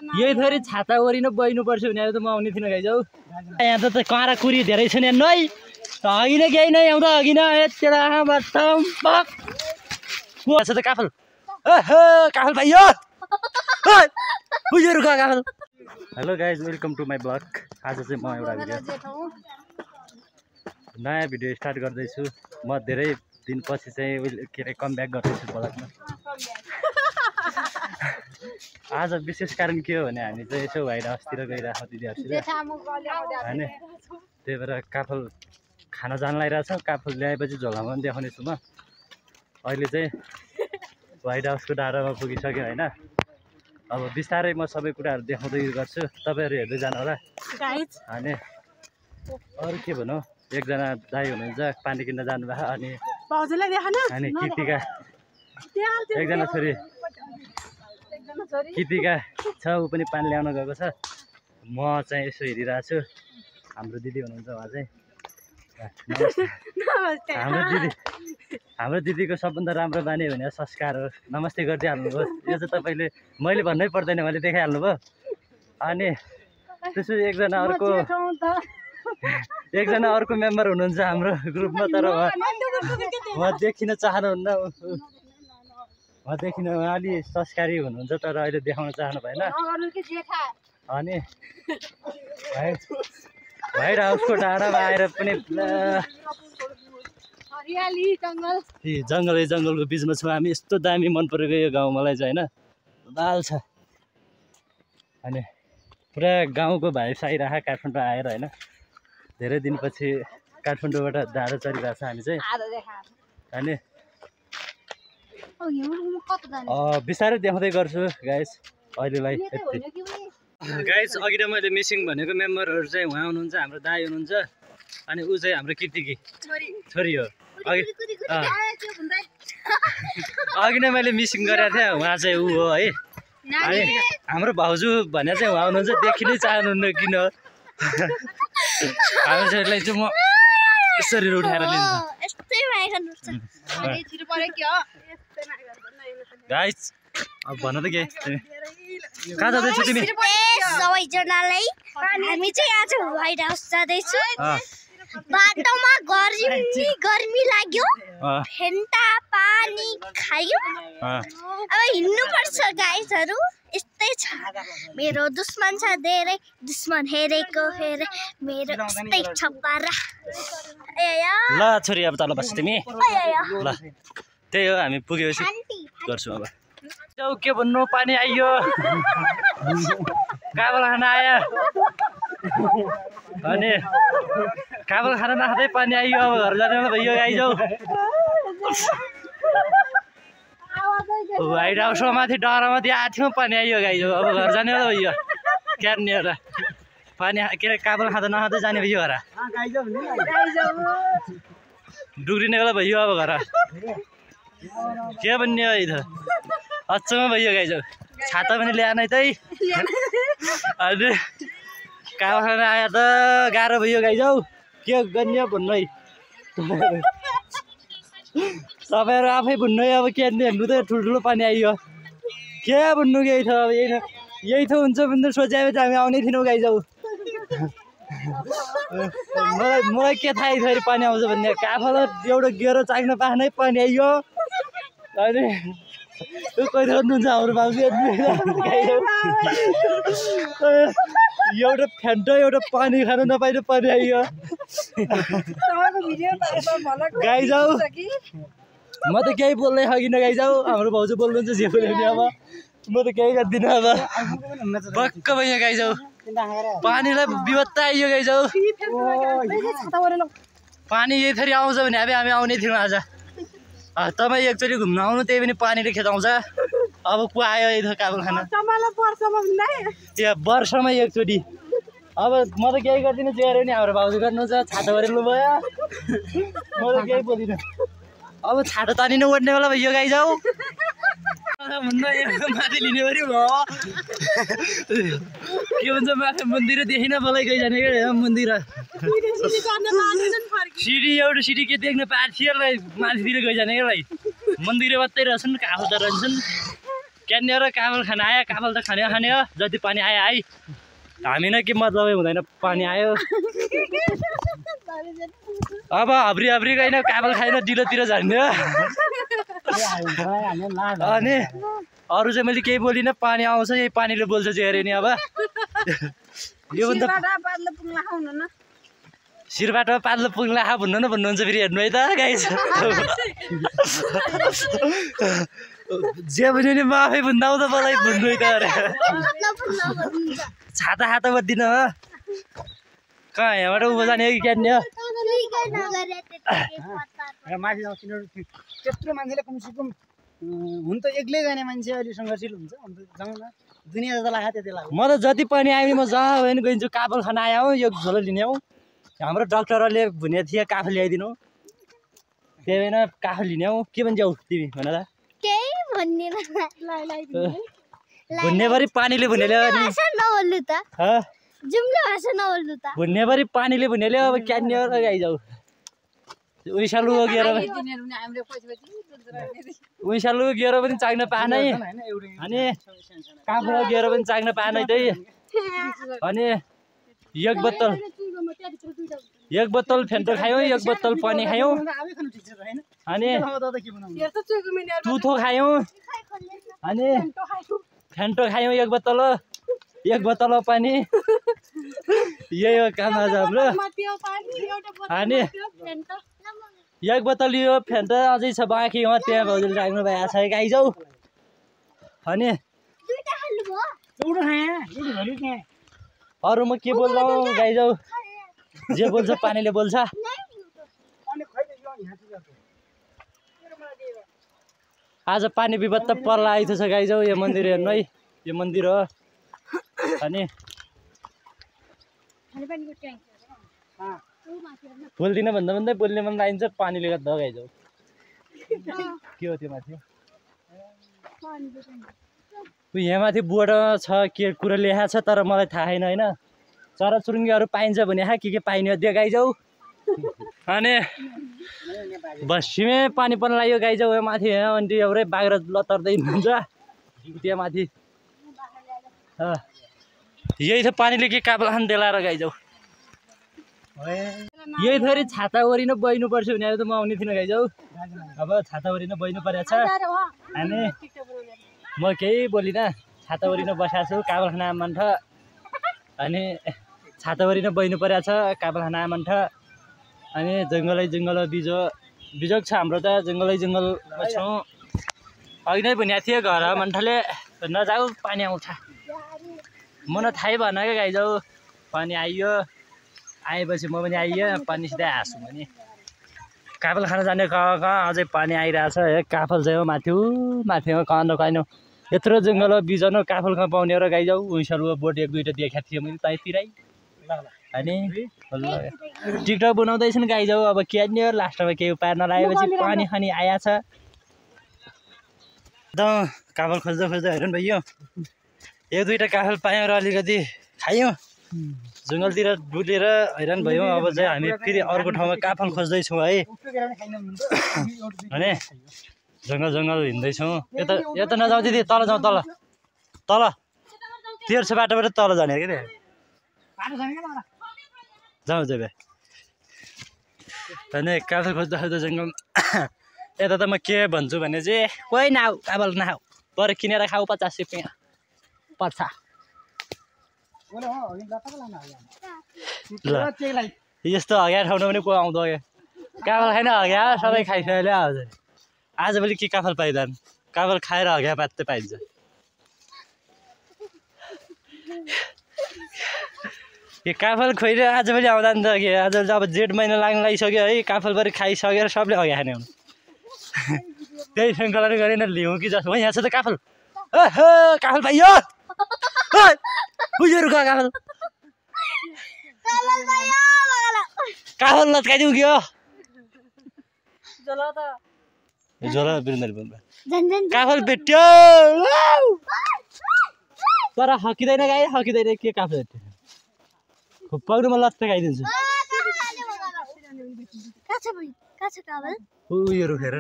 यही थोरै छाता ओरिन बहिनु पर्छ भने त म आउने थिइनँ गाइज हौ। यहाँ त काँडा कुरी धेरै छ नि नै अघि नै केही नै आउँदा अघि नै त काफल काफल भाइयो बुझेर गयो काफल। Hello guys welcome to my blog. आज चाहिँ म एउटा नयाँ भिडियो स्टार्ट गर्दैछु। म धेरै दिनपछि चाहिँ के अरे कमब्याक गर्दैछु ब्लगमा। आज विशेष कारण के हो भने हामी चाहिँ यसो बाहिर अस्तिर गइरहेको दिदीहरूतिर होइन, त्यही भएर काफल खाना जान लागिरहेको छ। काफल ल्याएपछि झोलामा पनि देखाउने छु म। अहिले चाहिँ व्हाइट हाउसको डाँडामा पुगिसक्यो होइन। अब बिस्तारै म सबै कुराहरू देखाउँदै गर्छु, तपाईँहरू हेर्दै जानु होला। अनि अरू के भनौँ, एकजना दाइ हुनुहुन्छ पानी किन्न जानुभएको, अनि कृतिका एकजना छोरी कृतिका छ, ऊ पनि पानी ल्याउन गएको छ। म चाहिँ यसो हेरिरहेको छु। हाम्रो दिदी हुनुहुन्छ उहाँ चाहिँ हाम्रो दिदीको सबभन्दा राम्रो बानी भने संस्कार हो। नमस्ते गर्दै हाल्नुभयो। यो चाहिँ तपाईँले मैले भन्नै पर्दैन, मैले देखाइहाल्नु भयो। अनि त्यसो एकजना अर्को मेम्बर हुनुहुन्छ हाम्रो ग्रुपमा, तर उहाँ देखिन चाहनुहुन्न। उहाँ देखिन अलि संस्कारी हुनुहुन्छ, तर अहिले देखाउन चाहनु भएन। अनि व्हाइट हाउसको डाँडामा आएर पनि जङ्गलको बिचमा छौँ हामी। यस्तो दामी मन परेको यो गाउँ मलाई चाहिँ होइन, दाल छ। अनि पुरा गाउँको भाइब्स आइरह काठमाडौँ आएर होइन। धेरै दिनपछि काठमाडौँबाट डाँडा चढिरहेको छ हामी चाहिँ। अनि बिस्तारै देखाउँदै गर्छु गाइस अहिलेलाई यति। गाइस अघि नै मैले मिसिङ भनेको मेम्बरहरू चाहिँ उहाँ हुनुहुन्छ, हाम्रो दाइ हुनुहुन्छ, अनि ऊ चाहिँ हाम्रो कृतिकी छोरी हो। अघि नै मैले मिसिङ गरेको थिएँ, उहाँ चाहिँ ऊ हो है। अनि हाम्रो भाउजू भने चाहिँ उहाँ हुनुहुन्छ, देखिनै चाहनुहुन्न किन। हाम्रो छोरीलाई चाहिँ म यसरी उठाएर लिन्छु। गाइस अब भन त के कहाँ जाँदैछौ तिमी? सबैजनालाई हामी चाहिँ आज व्हाइट हाउस जाँदैछु। बाटोमा गर्मी लाग्यो, फेन्टा पानी खायो। अब हिँड्नुपर्छ गाइसहरू, यस्तै छ। मेरो दुश्मन छ धेरै, दुश्मन हेरेको हेरे मेरो यस्तै छ पारा। ल छोरी अब तल बस्छ तिमी। ल त्यही हो, हामी पुगेपछि गर्छौँ। अब जाऊ के भन्नु, पानी आइयो, काबल खाना आयो। अनि काबल खाना नखाँदै पानी आइयो। अब घर जाने बेला भइयो आइजाऊ। व्हाइट हाउसमा माथि डाँडामाथि आएको थियौँ, पानी आइयो गाइजो। अब घर जाने बेला भइयो। क्यार्ने एउटा पानी के अरे काबल खाँदा नखाँदै जाने भइयो घर। डुग्रिने बेला भइयो अब घर। के भन्ने हो त अचम्म भइयो गाइजो। छाता पनि ल्याएन है त। अनि काबल खाना आयो त गाह्रो भयो गाइजो। के गर्ने भन्नु है, तपाईँहरू आफै भन्नु है। अब के हेर्नु त ठुल्ठुलो पानी आइयो, के भन्नु केही छ। अब यही त हुन्छ भने त सोचाएपछि हामी आउने थिएनौँ गाइजाउ। मलाई के थाहा फेरि पानी आउँछ भन्ने। काफल एउटा गेरो चाख्न पाएनै पानी आइयो। अनि कोही गर्नुहुन्छ हाम्रो बाबु एउटा फ्यान्टो एउटा पानी खान नपाइने पानी आइयो गाइजाउ। म त केही बोल्दै सकिनँ गाइजाउ। हाम्रो भाउजू बोल्नुहुन्छ जे बोल्यो भने। अब म त केही गर्दिनँ। अब बक्क भयो गाइजाउ, पानीलाई बिवत्त आइयो गाइजाउ। पानी यही थरी आउँछ भने हामी आउने थियौँ आज। तपाईँ एकचोटि घुम्न आउनु, त्यही पनि पानीले खेदाउँछ। अब को आयो यही काबल खाना वर्षमा एकचोटि। अब म त केही गर्दिनँ, जे गऱ्यो भने हाम्रो भाउजू गर्नुहुन्छ। छाता ओरेल्नु भयो, म त केही बोल्दिनँ। अब छाता तानिनु ओड्ने बेला भयो गाइजाउ। माथि लिने पऱ्यो के भन्छ, माथि मन्दिर देखिन मलाई गइजाने क्या। मन्दिर सिडी एउटा सिडी के देख्न पाएको थियो माथितिर गइजाने क्या। मन्दिर मात्रै रहेछन्, काफल त रहन्छन्। क्यान्नेर काबल खान आयो काबल त खाने खाने हो जति पानी आयो है हामी न के मतलबै हुँदैन पानी आयो अब हब्री हब्री गएन काबल खाएन डिलोतिर झर्ने अनि अरू चाहिँ मैले केही बोलिनँ पानी आउँछ यही पानीले बोल्छ चाहिँ हेऱ्यो नि अब यो शिरबाट पातलो पुग्ला भन्नुहुन्छ फेरि हेर्नु है त गाइस जे भन्यो नि म आफै भन्दा त मलाई भन्नु है त छाता हात बदिन हो कहाँ यहाँबाट उभो जाने हो कि क्यान्ने हो त्यत्रो मान्छेले कमसेकम हुन त एक्लै जाने मान्छे अहिले सङ्घर्षशील हुन्छ अन्त जाउँ न दुनियाँ जता लाग्यो त्यति लाग्यो म त जति पनि आयो नि म जहाँ भयो नि गइन्छु काफल खान आयो हो यो झोलो लिने हौ हाम्रो डाक्टरले भनेको थियो काफल ल्याइदिनु त्यही भएन काफल लिने हौ के भन्छौ तिमी भन त भुन्नेभरि पानीले भुनेल्यो भुन्नेभरि पानीले भुनेल्यो अब क्यान्ने आइजाऊ उइसा लुगो गिएर पनि चाख्न पाएन अनि काफल गिएर पनि चाख्न पाएन त्यही अनि एक बोतल फेन्टो खायौँ एक बोतल पानी खायौँ अनि टुथो खायौँ अनि फेन्टो खायौँ एक बोतल पानी यही हो काम आज हाम्रो अनि एक बोतल यो फेन्टो अझै छ बाँकी हो त्यहाँ भाउजूले राख्नु भएको छ गाइजाऊ अनि अरू म के बोल्दा गाइजाऊ जे बोल्छ पानीले बोल्छ आज पानी विपद त पर्ला आइथो छ गाइजाऊ यो मन्दिर हेर्नु है यो मन्दिर हो अनि बोल्दिनँ भन्दा भन्दै बोल्ने मन लागिन्छ पानीले गर्दा गाइजाऊ के हो त्यो माथि यहाँ माथि बोर्ड छ के कुरा लेखा छ तर मलाई थाहा छैन होइन चराचुरुङ्गीहरू पाइन्छ भने के पाइने त्यो गाइजाऊ अनि बस्छिमे पानी पर्न लाग्यो गाइजाऊ यो माथि यहाँ अनि एउटै बाग्रा लतर्दै हुन्छ त्यहाँ माथि यही छ पानीले के काबल खान देलाएर गाइजाऊ यही थरी छाता ओरिन बहिनु पर्छ भने त म आउने थिइनँ गाइजाऊ अब छाता ओरिन बहिनु परेको छ अनि म केही बोलिनँ छाता ओरिन बसेको छु काबल खाना मन थ अनि छाता ओरिन बहिनु परेको छ काबल खाना मन थ अनि जङ्गल बिजोग छ हाम्रो त जङ्गलमा छौँ अघि नै भनेको थियो घर मन्ठले नजाऊ पानी आउँछ म न थाहै भएन क्या गाइजाऊ पानी आएपछि म पनि आइयो पानी सिधै हाँसु भने काफल खान जाने कहाँ अझै पानी आइरहेछ हे काफल चाहिँ हो माथि कहाँ यत्रो जङ्गल बिजन काफल कहाँ पाउने र गाइजाऊ उइसहरू बोट एक दुईवटा देखाएको थियो मैले तैतिरै अनि टिकटक बनाउँदैछन् गाइजाऊ अब के नि लास्टमा केही उपाय नलागेपछि पानी खानी आएछ त काफल खोज्दा हेर्नु भइयो एक दुईवटा काफल पायौँ र अलिकति खायौँ जङ्गलतिर डुलेर हैरान भयौँ अब चाहिँ हामी फेरि अर्को ठाउँमा काफल खोज्दैछौँ है अनि जङ्गल हिँड्दैछौँ यता नजाउँ दिदी तल जाउँ तल तेर्सो बाटोबाट तल जाने के जाउँ चाहिँ अनि काफल खोज्दा जङ्गल यता त म के भन्छु भने चाहिँ कोही नआऊ काफल नखाऊ पर किनेर खाऊ 50 रुपियाँ पर्छ यस्तो हगिया ठाउँमा पनि को आउँदो काफल खाएन हगिया सबै खाइसक्यो आउँछ आजभोलि के काफल पाइँदैन काफल खाएर हगिया पात्तै पाइन्छ यो काफल खोइर आजभोलि आउँदा नि त के आज अब जेठ महिना लाग्न लागिसक्यो है काफलभरि खाइसकेर सबले हगिया खाने हुनु त्यही सङ्कलन गरेन लिउँ कि जस्तो यहाँ छ त काफल काफल पाइयो बुझेर काफल लत्काइदिउँ कि हो काफल भेट्यो तर हकिँदैन गाई हकिँदैन के काफल भेट्यो पक्रुमा लत्ते खाइदिन्छु उयो रुखेर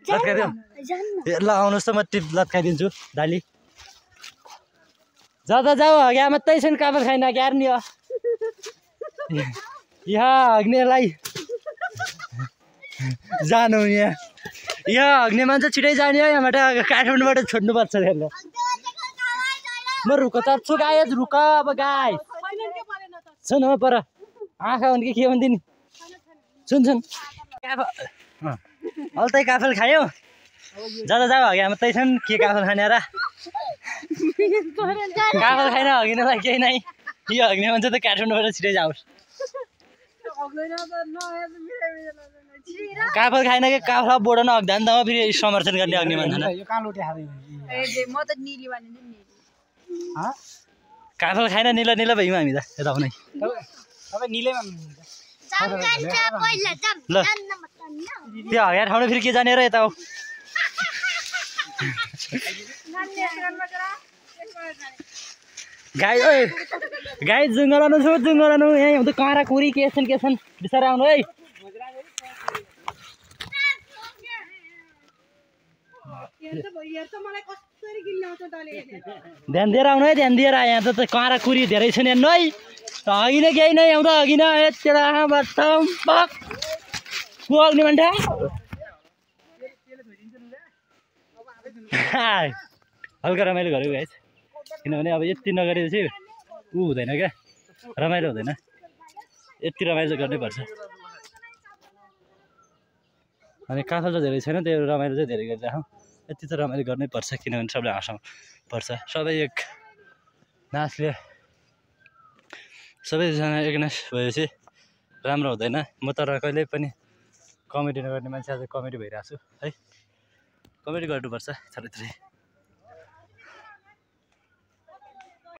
लत्काइदिउँ ल आउनुहोस् त म टिप लत्काइदिन्छु दाली जाँदा जाऊ यहाँ मात्रै छन् काफल खाइन ग्यार नि हो यहाँ हग्नेलाई जानु यहाँ हग्ने मान्छे छिटै जाने हो यहाँबाट काठमाडौँबाट छोड्नुपर्छ त्यसले म रुख चप्छु गाई रुख अब गाई सुन हो पर आँखा हुन् कि के भन्थ्यो नि सुन अल्तै काफल खायो जाँदा जाऊ हग्या मात्रै छन् के काफल खाने र काफल खाइन हगिनलाई केही नै यो हग्ने मान्छे त काठमाडौँबाट छिटै जाओस् काफल खाइन कि काफल बोडो नहग्दा नि त फेरि समर्थन गर्ने हग्ने मान्छे काफल खाइन निला निला भयौँ हामी त यता आउनै ल त्यो हग्या ठाउँमा फेरि के जाने र यता हो गाई ओए गाई जुङ्गरानु छु जुङ्गरानु यहीँ हुँदै काँडा कुरी के छन् बिस्तारै आउनु है ध्यान दिएर आउनु है ध्यान दिएर यहाँ त काँडा कुरी धेरै छन् यहाँ नै हगिन केही नै आउँदा हगिन अग्ने मान्छे हल्का रमाइलो गरेको गाइस किनभने अब यति नगरेपछि ऊ हुँदैन क्या रमाइलो हुँदैन यति रमाइलो गर्नैपर्छ अनि काफल त धेरै छैन त्यो रमाइलो चाहिँ धेरै गरिराखौँ यति त रमाइलो गर्नैपर्छ किनभने सबले हाँसाउनु पर्छ सबै एक नाचले सबैजना एकनास भएपछि राम्रो हुँदैन म तर कहिल्यै पनि कमेडी नगर्ने मान्छे आज कमेडी भइरहेको छु है कमेडी गर्नुपर्छ थोरै